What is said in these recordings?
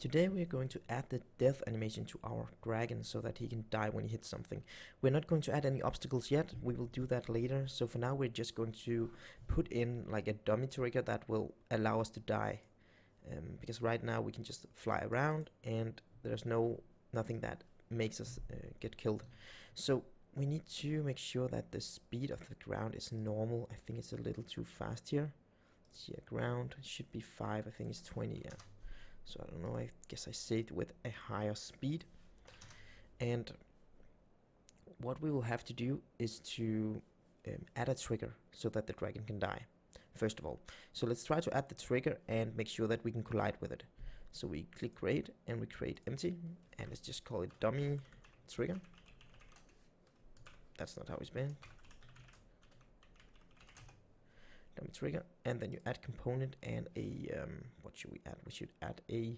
Today we are going to add the death animation to our dragon so that he can die when he hits something. We're not going to add any obstacles yet, we will do that later. So for now we're just going to put in like a dummy trigger that will allow us to die. Because right now we can just fly around and there's nothing that makes us get killed. So we need to make sure that the speed of the ground is normal. I think it's a little too fast here. Let's see, ground should be 5, I think it's 20, yeah. So I don't know, I guess I saved with a higher speed. And what we will have to do is to add a trigger so that the dragon can die, first of all. So let's try to add the trigger and make sure that we can collide with it. So we click create and we create empty, and let's just call it dummy trigger. That's not how it's been. Dummy trigger, and then you add component and a what should we add? We should add a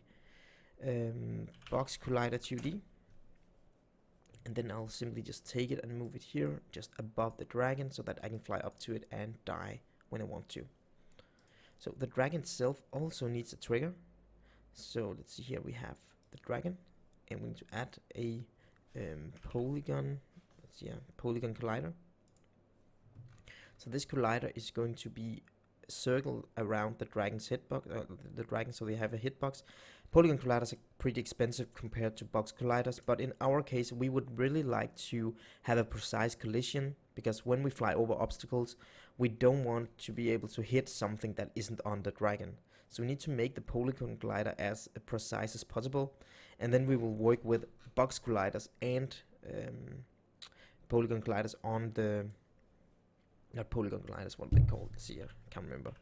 box collider 2D, and then I'll simply just take it and move it here just above the dragon so that I can fly up to it and die when I want to. So the dragon itself also needs a trigger. So let's see, here we have the dragon, and we need to add a polygon. Let's see, polygon collider. So this collider is going to be circled around the dragon's hitbox, the dragon, so they have a hitbox. Polygon colliders are pretty expensive compared to box colliders, but in our case we would really like to have a precise collision, because when we fly over obstacles we don't want to be able to hit something that isn't on the dragon. So we need to make the polygon collider as precise as possible, and then we will work with box colliders and polygon colliders on the not polygon colliders, what they called this here, I can't remember.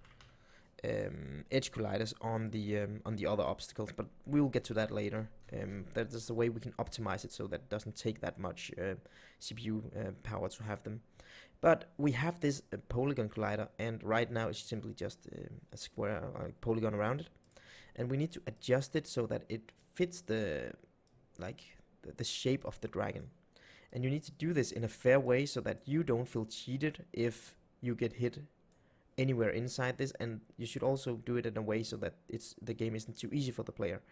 Edge colliders on the other obstacles, but we will get to that later. There's a way we can optimize it so that it doesn't take that much CPU power to have them. But we have this polygon collider, and right now it's simply just a square polygon around it, and we need to adjust it so that it fits the shape of the dragon. And you need to do this in a fair way so that you don't feel cheated if you get hit anywhere inside this, and you should also do it in a way so that the game isn't too easy for the player.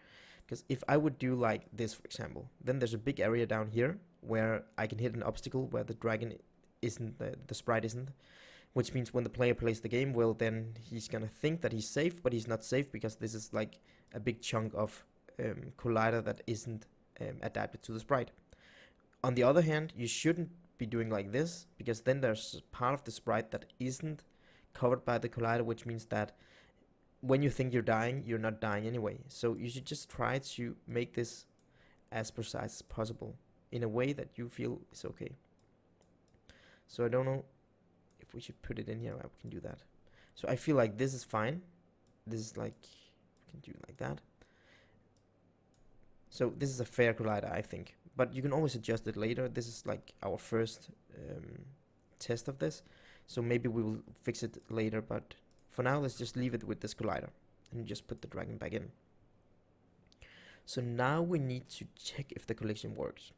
Because if I would do like this, for example, then there's a big area down here where I can hit an obstacle where the dragon isn't, the sprite isn't, which means when the player plays the game, well, then he's gonna think that he's safe, but he's not safe because this is like a big chunk of collider that isn't adapted to the sprite. On the other hand, you shouldn't be doing like this, because then there's part of the sprite that isn't covered by the collider, which means that when you think you're dying, you're not dying anyway. So you should just try to make this as precise as possible in a way that you feel is okay. So I don't know if we should put it in here. I can do that. So I feel like this is fine. This is like, we can do it like that. So this is a fair collider, I think. But you can always adjust it later. This is like our first test of this, so maybe we will fix it later, but for now let's just leave it with this collider and just put the dragon back in. So now we need to check if the collision works.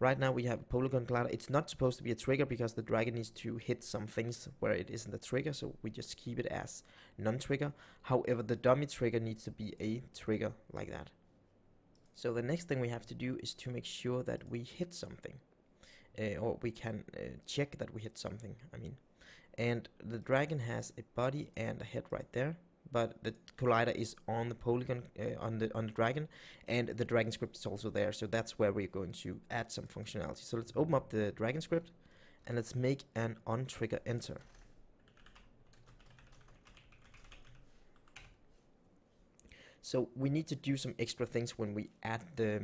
Right now we have a polygon collider. It's not supposed to be a trigger because the dragon needs to hit some things where it isn't a trigger, so we just keep it as non-trigger. However, the dummy trigger needs to be a trigger like that. So the next thing we have to do is to make sure that we hit something, or we can check that we hit something, I mean. And the dragon has a body and a head right there, but the collider is on the polygon, on the dragon, and the dragon script is also there, so that's where we're going to add some functionality. So let's open up the dragon script, and let's make an on-trigger enter. So we need to do some extra things when we add the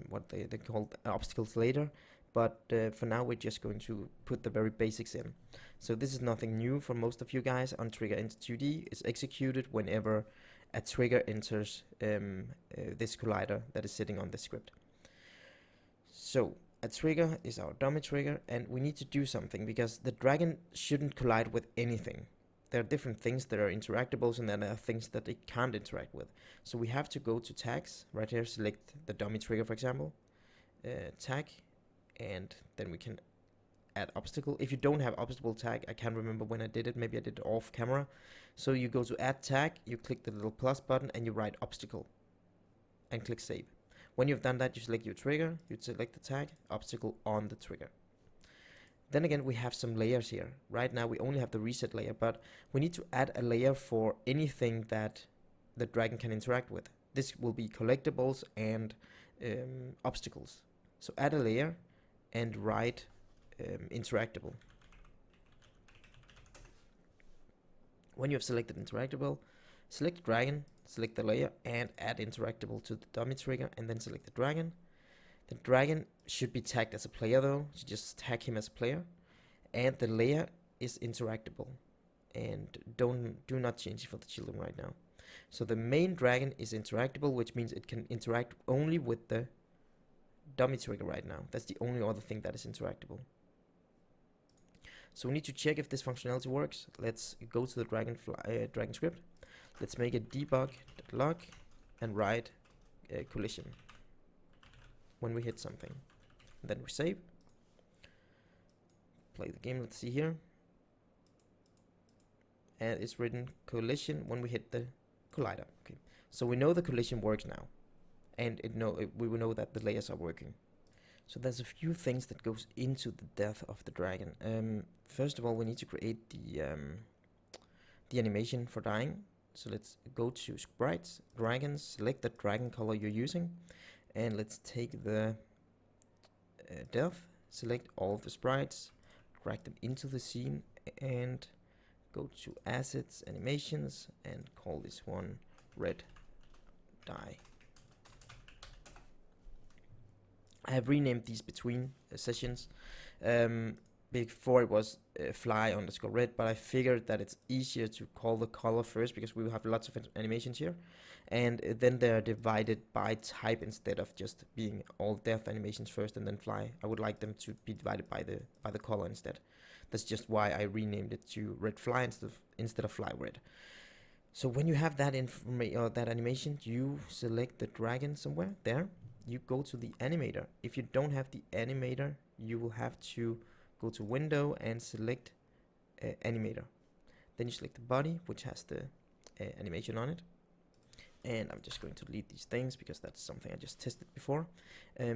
what they call obstacles later, but for now we're just going to put the very basics in. So this is nothing new for most of you guys. On trigger enter 2D is executed whenever a trigger enters this collider that is sitting on the script. So a trigger is our dummy trigger, and we need to do something because the dragon shouldn't collide with anything. There are different things that are interactables, and then there are things that it can't interact with. So we have to go to tags, right here, select the dummy trigger, for example, tag, and then we can add obstacle. If you don't have obstacle tag, I can't remember when I did it, maybe I did it off camera. So you go to add tag, you click the little plus button, and you write obstacle. and click save. When you've done that, you select your trigger, you select the tag, obstacle on the trigger. Then again, we have some layers here. Right now we only have the reset layer, but we need to add a layer for anything that the dragon can interact with. This will be collectibles and obstacles. So add a layer and write interactable. When you have selected interactable, select dragon, select the layer and add interactable to the dummy trigger, and then select the dragon. The dragon should be tagged as a player though, so just tag him as a player. And the layer is interactable, and do not change it for the children right now. So the main dragon is interactable, which means it can interact only with the dummy trigger right now. That's the only other thing that is interactable. So we need to check if this functionality works. Let's go to the dragon script. Let's make a debug.log and write collision when we hit something. And then we save. Play the game. Let's see here. And it's written collision when we hit the collider. Okay, so we know the collision works now, and we will know that the layers are working. So there's a few things that goes into the death of the dragon. First of all, we need to create the animation for dying. So let's go to sprites, dragons, select the dragon color you're using, and let's take the death, select all of the sprites, drag them into the scene, and go to assets, animations, and call this one red die. I have renamed these between sessions. Before it was fly_red, but I figured that it's easier to call the color first because we will have lots of animations here, and then they're divided by type instead of just being all death animations first and then fly. I would like them to be divided by the color instead. That's just why I renamed it to red fly instead of fly red. So when you have that that animation, you select the dragon somewhere there. You go to the animator. If you don't have the animator, you will have to go to window and select animator. Then you select the body, which has the animation on it. And I'm just going to delete these things because that's something I just tested before.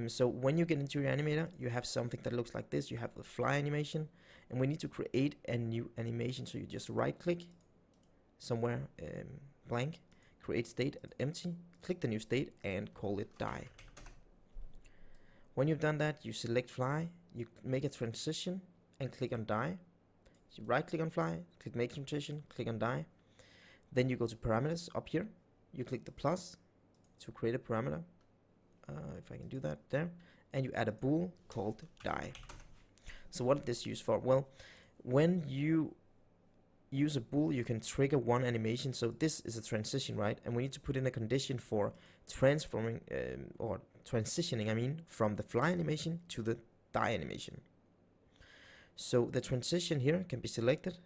So when you get into your animator, you have something that looks like this. You have the fly animation, and we need to create a new animation. So you just right click somewhere, blank, create state and empty, click the new state and call it die. When you've done that, you select fly, you make a transition and click on die. You right click on fly, click make transition, click on die. Then you go to parameters up here. You click the plus to create a parameter. If I can do that there. And you add a bool called die. So what is this used for? Well, when you use a bool, you can trigger one animation. So this is a transition, right? And we need to put in a condition for transforming or transitioning, I mean, from the fly animation to the die animation. So the transition here can be selected,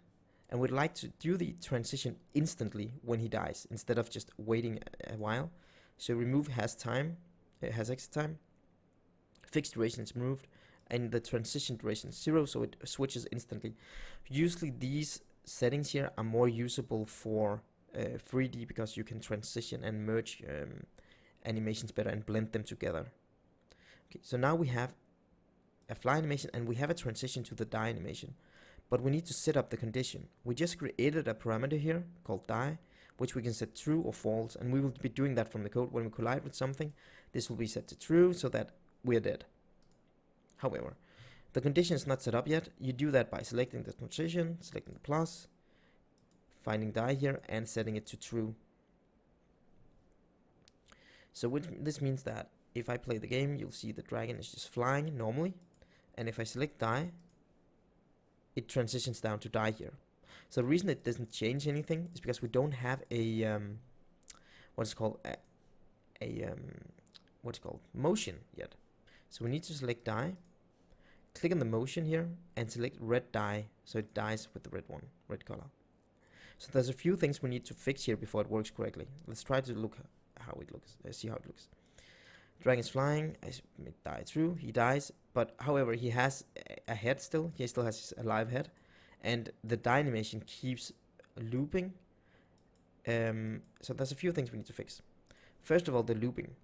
and we'd like to do the transition instantly when he dies instead of just waiting a while. So remove has exit time, fixed duration is removed, and the transition duration is 0, so it switches instantly. Usually these settings here are more usable for 3D because you can transition and merge animations better and blend them together. Okay, so now we have a fly animation and we have a transition to the die animation, but we need to set up the condition. We just created a parameter here called die, which we can set true or false, and we will be doing that from the code. When we collide with something, this will be set to true so that we're dead. However, the condition is not set up yet. You do that by selecting the transition, selecting the plus, finding die here, and setting it to true. So this means that if I play the game, you'll see the dragon is just flying normally, and if I select die, it transitions down to die here. So the reason it doesn't change anything is because we don't have a what's called motion yet. So we need to select die, click on the motion here, and select red die, so it dies with the red color. So there's a few things we need to fix here before it works correctly. Let's try to look how it looks. See how it looks. Dragon's flying. I die through. He dies, but however, he has a head still. He still has his alive head, and the die animation keeps looping. So there's a few things we need to fix. First of all, the looping.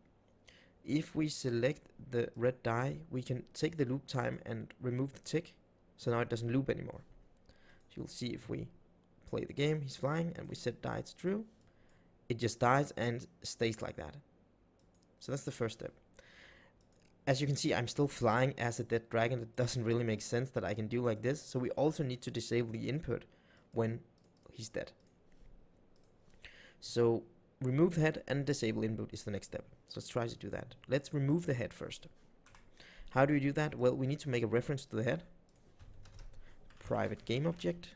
if we select the red die, we can take the loop time and remove the tick, so now it doesn't loop anymore. So you'll see if we play the game, he's flying, and we set die to true, it just dies and stays like that. So that's the first step. As you can see, I'm still flying as a dead dragon. It doesn't really make sense that I can do like this, so we also need to disable the input when he's dead. So remove head and disable input is the next step. So let's try to do that. Let's remove the head first. How do we do that? Well, we need to make a reference to the head. Private game object.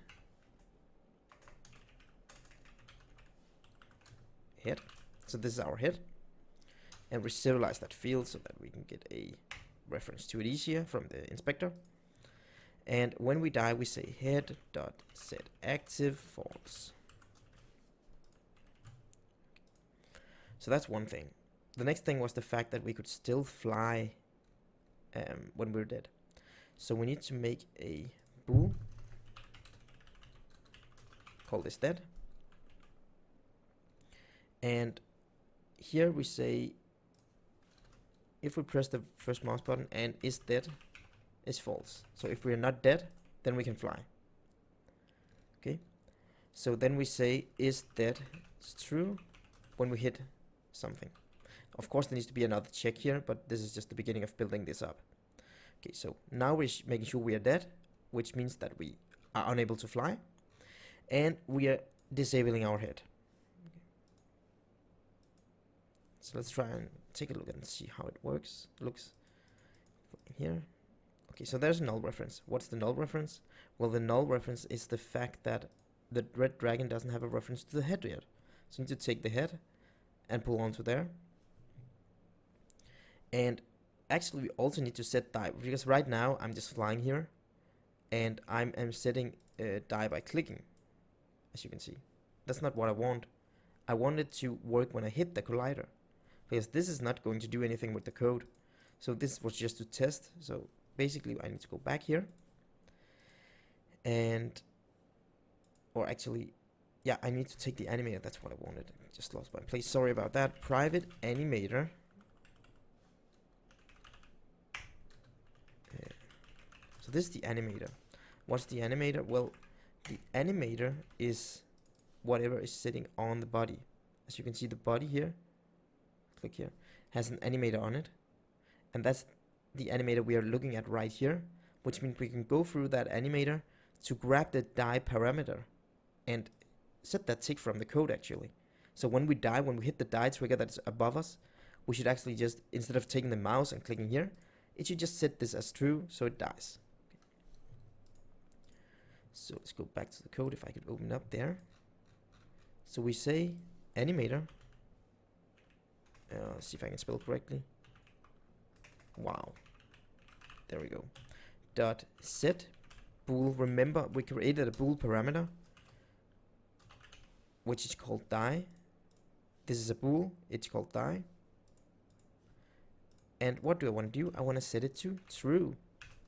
Head. So this is our head. And we serialize that field so that we can get a reference to it easier from the inspector. And when we die, we say head.set active false. So that's one thing. The next thing was the fact that we could still fly when we're dead. So we need to make a bool. Call this dead. And here we say, if we press the first mouse button and is dead, is false. So if we are not dead, then we can fly. Okay. So then we say is dead is true when we hit something. Of course, there needs to be another check here, but this is just the beginning of building this up. Okay, so now we're making sure we are dead, which means that we are unable to fly, and we are disabling our head. Okay. So let's try and take a look and see how it works. Looks here. Okay, so there's a null reference. What's the null reference? Well, the null reference is the fact that the red dragon doesn't have a reference to the head yet. So you need to take the head and pull onto there. And actually we also need to set die, because right now I'm just flying here and I'm setting die by clicking, as you can see. That's not what I want. I want it to work when I hit the collider, because this is not going to do anything with the code. So this was just to test. So basically I need to go back here and, or actually, yeah, I need to take the animator. That's what I wanted. I just lost my place. Sorry about that. Private animator. So this is the animator. What's the animator? Well, the animator is whatever is sitting on the body. As you can see, the body here, click here, has an animator on it. And that's the animator we are looking at right here, which means we can go through that animator to grab the die parameter and set that tick from the code actually. So when we die, when we hit the die trigger that's above us, we should actually just, instead of taking the mouse and clicking here, it should just set this as true so it dies. Okay. So let's go back to the code if I could open up there. So we say animator. See if I can spell correctly. Wow. There we go. Dot set bool. Remember, we created a bool parameter, which is called die. This is a bool. It's called die. And what do I want to do? I want to set it to true,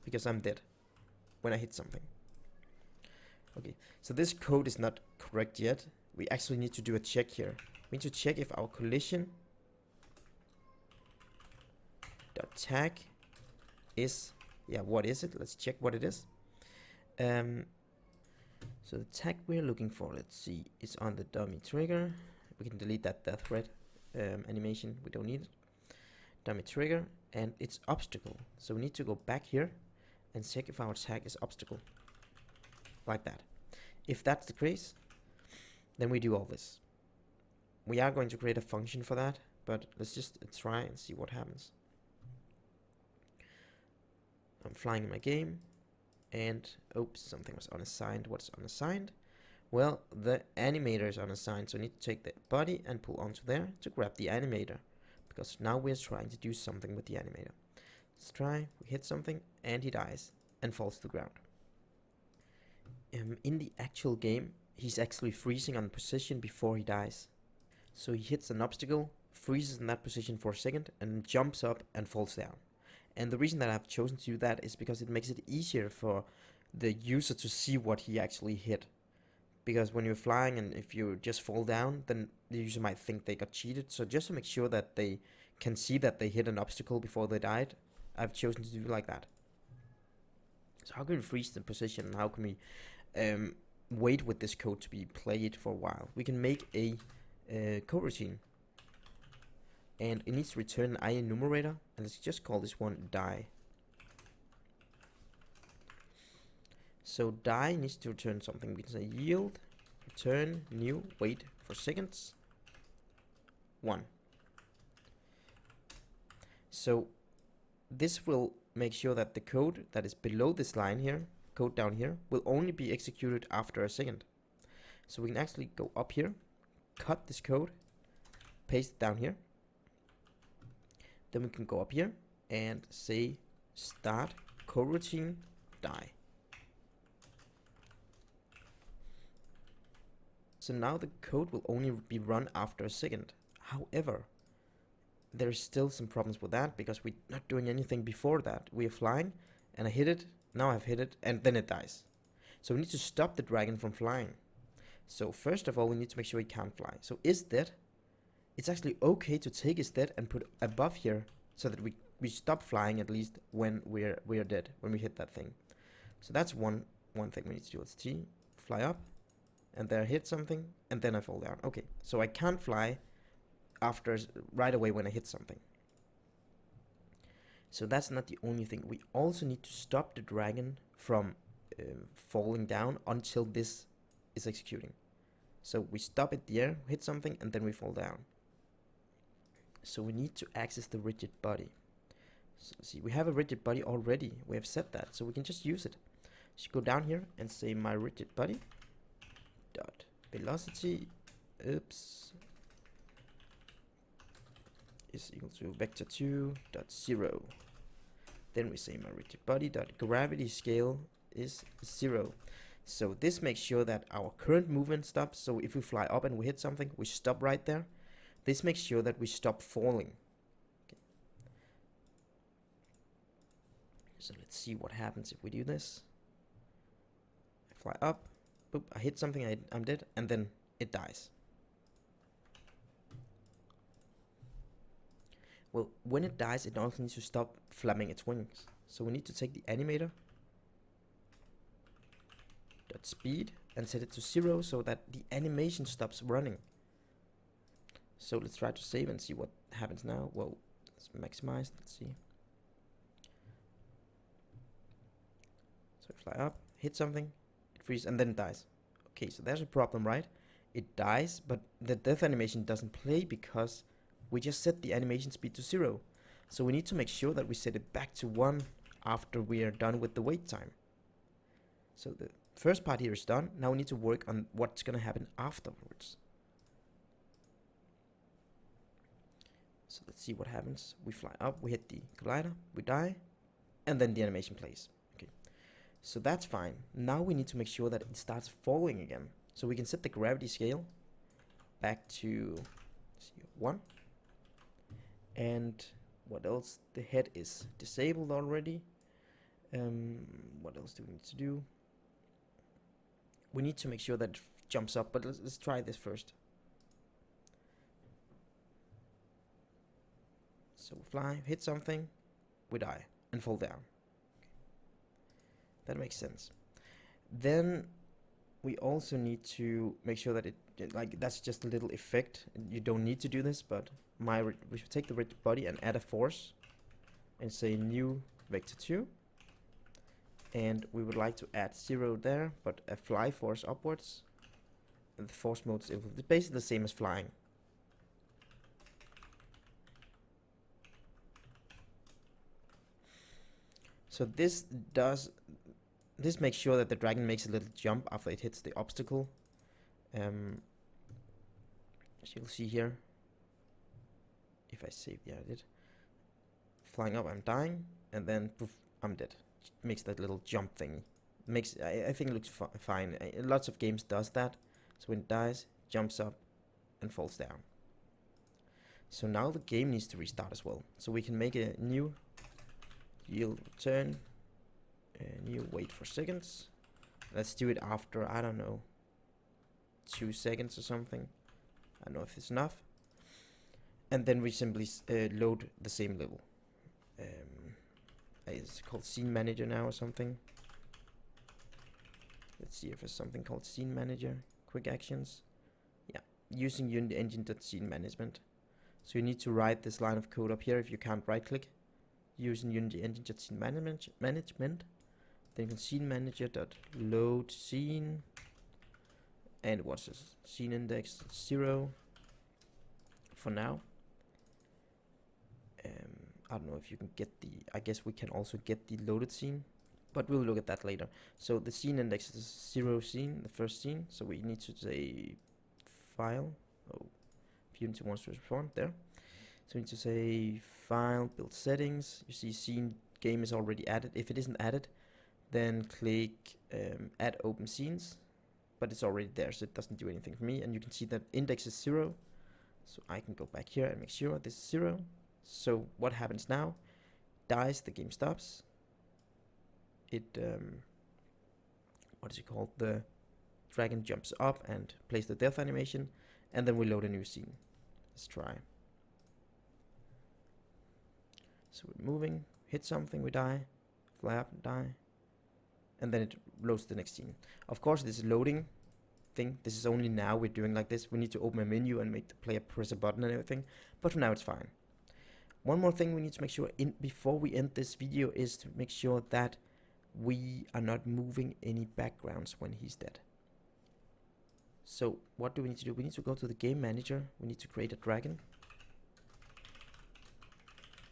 because I'm dead when I hit something. Okay, so this code is not correct yet. We actually need to do a check here. We need to check if our collision dot tag is, yeah, what is it? Let's check what it is. So the tag we're looking for, let's see, is on the dummy trigger. We can delete that death thread animation. We don't need it. Dummy trigger, and it's obstacle. So we need to go back here and check if our tag is obstacle, like that. If that's the case, then we do all this. We are going to create a function for that, but let's just try and see what happens. I'm flying in my game, and oops, something was unassigned. What's unassigned? Well, the animator is unassigned, so I need to take the body and pull onto there to grab the animator, because now we're trying to do something with the animator. Let's try. We hit something and he dies and falls to the ground. In the actual game, he's actually freezing on position before he dies. So he hits an obstacle, freezes in that position for a second, and jumps up and falls down. And the reason that I've chosen to do that is because it makes it easier for the user to see what he actually hit. Because when you're flying and if you just fall down, then the user might think they got cheated. So just to make sure that they can see that they hit an obstacle before they died, I've chosen to do like that. So how can we freeze the position, and how can we wait with this code to be played for a while? We can make a coroutine, and it needs to return an enumerator, and let's just call this one die. So die needs to return something. We can say yield return new wait for seconds 1. So this will make sure that the code that is below this line here, code down here, will only be executed after a second. So we can actually go up here, cut this code, paste it down here. Then we can go up here and say start coroutine die. So now the code will only be run after a second. However, there's still some problems with that because we're not doing anything before that. We are flying and I hit it, now I've hit it, and then it dies. So we need to stop the dragon from flying. So first of all, we need to make sure he can't fly. So is dead, it's actually okay to take is dead and put above here so that we stop flying at least when we are dead, when we hit that thing. So that's one thing we need to do. Let's T, fly up, and there I hit something, and then I fall down. Okay, so I can't fly after right away when I hit something. So that's not the only thing. We also need to stop the dragon from falling down until this is executing. So we stop it there, hit something, and then we fall down. So we need to access the rigid body. So see, we have a rigid body already. We have set that, so we can just use it. So go down here and say my rigid body dot velocity, oops, is equal to vector2 dot 0. Then we say my rigid body dot gravity scale is 0. So this makes sure that our current movement stops. So if we fly up and we hit something, we stop right there. This makes sure that we stop falling. Okay. So let's see what happens if we do this. I fly up, boop, I hit something, I'm dead, and then it dies. Well, when it dies, it also needs to stop flapping its wings. So we need to take the animator dot speed and set it to 0 so that the animation stops running. So let's try to save and see what happens now. Well, it's maximized. Let's see. So fly up, hit something, it freezes, and then it dies. Okay, so there's a problem, right? It dies, but the death animation doesn't play because we just set the animation speed to 0. So we need to make sure that we set it back to 1 after we are done with the wait time. So the first part here is done. Now we need to work on what's going to happen afterwards. So let's see what happens. We fly up, we hit the collider, we die, and then the animation plays. Okay, so that's fine. Now we need to make sure that it starts falling again. So we can set the gravity scale back to 1. And what else? The head is disabled already. What else do we need to do? We need to make sure that it jumps up, but let's try this first. So we fly, hit something, we die, and fall down. Okay. That makes sense. Then we also need to make sure that like, that's just a little effect. You don't need to do this, but we should take the rigid body and add a force and say new vector2. And we would like to add 0 there, but a fly force upwards. And the force mode is basically the same as flying. So this makes sure that the dragon makes a little jump after it hits the obstacle. As you'll see here, if I save, yeah, I did. Flying up, I'm dying, and then poof, I'm dead. It makes that little jump thing. I think it looks fine. Lots of games does that. So when it dies, jumps up and falls down. So now the game needs to restart as well. So we can make a new yield return, a new wait for seconds. Let's do it after, I don't know, 2 seconds or something. I don't know if it's enough. and then we simply load the same level. It's called Scene Manager now or something. Let's see if there's something called Scene Manager, Quick Actions. Yeah, using Unity Engine.Scene Management. So you need to write this line of code up here if you can't right click. Using Unity Engine.Scene Management. Then you can Scene Manager.load scene. And what's this? Scene index 0 for now. I don't know if you can get the, I guess we can also get the loaded scene, but we'll look at that later. So the scene index is 0 scene, the first scene. So we need to say file. Oh, if Unity wants to respond there. So we need to say file, build settings. You see scene game is already added. If it isn't added, then click add open scenes, but it's already there, so it doesn't do anything for me. And you can see that index is 0. So I can go back here and make sure this is 0. So what happens now? Dies, the game stops. It, what is it called? The dragon jumps up and plays the death animation, and then we load a new scene. Let's try. So we're moving, hit something, we die, fly up and die, and then it loads the next scene. Of course, this loading thing, this is only now we're doing like this. We need to open a menu and make the player press a button and everything, but for now it's fine. One more thing we need to make sure before we end this video is to make sure that we are not moving any backgrounds when he's dead. So what do we need to do? We need to go to the game manager. We need to create a dragon.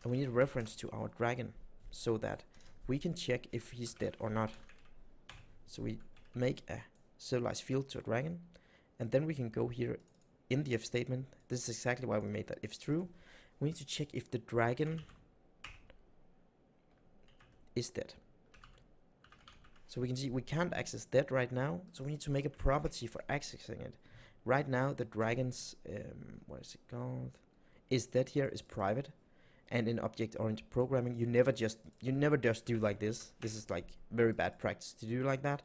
And we need a reference to our dragon so that we can check if he's dead or not. So we make a serialized field to a dragon, and then we can go here in the if statement. This is exactly why we made that. If true, we need to check if the dragon is dead. So we can see we can't access dead right now, so we need to make a property for accessing it. Right now the dragon's what is it called, is dead here is private, and in object-oriented programming you never just do like this. This is like very bad practice to do like that,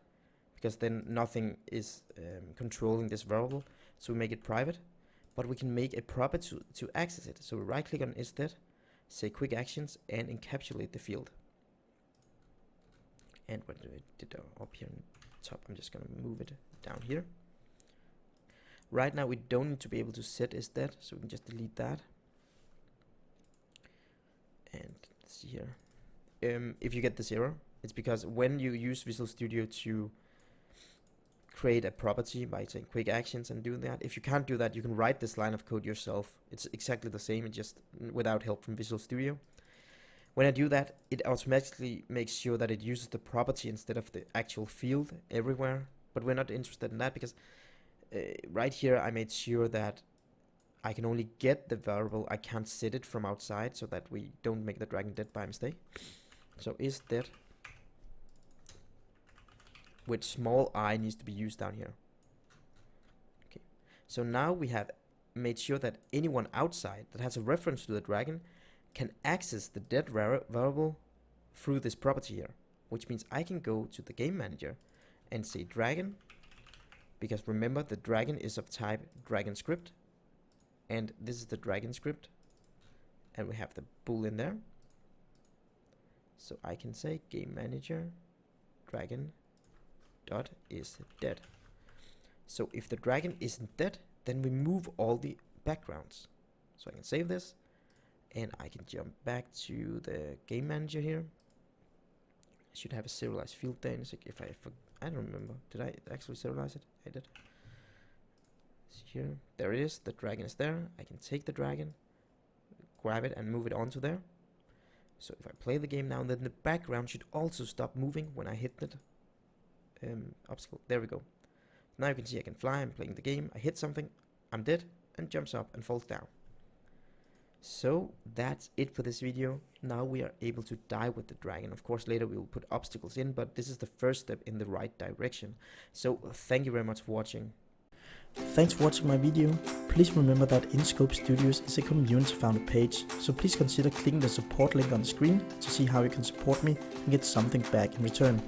because then nothing is controlling this variable. So we make it private, but we can make a property to access it. So we right click on isDead, say quick actions, and encapsulate the field. And what do I did up here on the top? I'm just gonna move it down here. Right now we don't need to be able to set isDead, so we can just delete that. And let's see here. If you get this error, it's because when you use Visual Studio to create a property by saying quick actions and do that, if you can't do that, you can write this line of code yourself. It's exactly the same, it's just without help from Visual Studio. When I do that, it automatically makes sure that it uses the property instead of the actual field everywhere. But we're not interested in that, because right here I made sure that I can only get the variable, I can't set it from outside, so that we don't make the dragon dead by mistake. So isDead with small I needs to be used down here. Okay, so now we have made sure that anyone outside that has a reference to the dragon can access the dead variable through this property here, which means I can go to the game manager and say dragon, because remember the dragon is of type dragon script, and this is the dragon script, and we have the bool in there. So I can say game manager dragon dot is dead. So if the dragon isn't dead, then we move all the backgrounds. So I can save this, and I can jump back to the game manager here. I should have a serialized field there. If I don't remember, did I actually serialize it? I did. See here, there it is. The dragon is there. I can take the dragon, grab it, and move it onto there. So if I play the game now, then the background should also stop moving when I hit that obstacle. There we go. Now you can see I can fly. I'm playing the game. I hit something, I'm dead, and jumps up and falls down. So that's it for this video. Now we are able to die with the dragon. Of course later we will put obstacles in, but this is the first step in the right direction. So thank you very much for watching. Thanks for watching my video. Please remember that InScope Studios is a community founded page, so please consider clicking the support link on the screen to see how you can support me and get something back in return.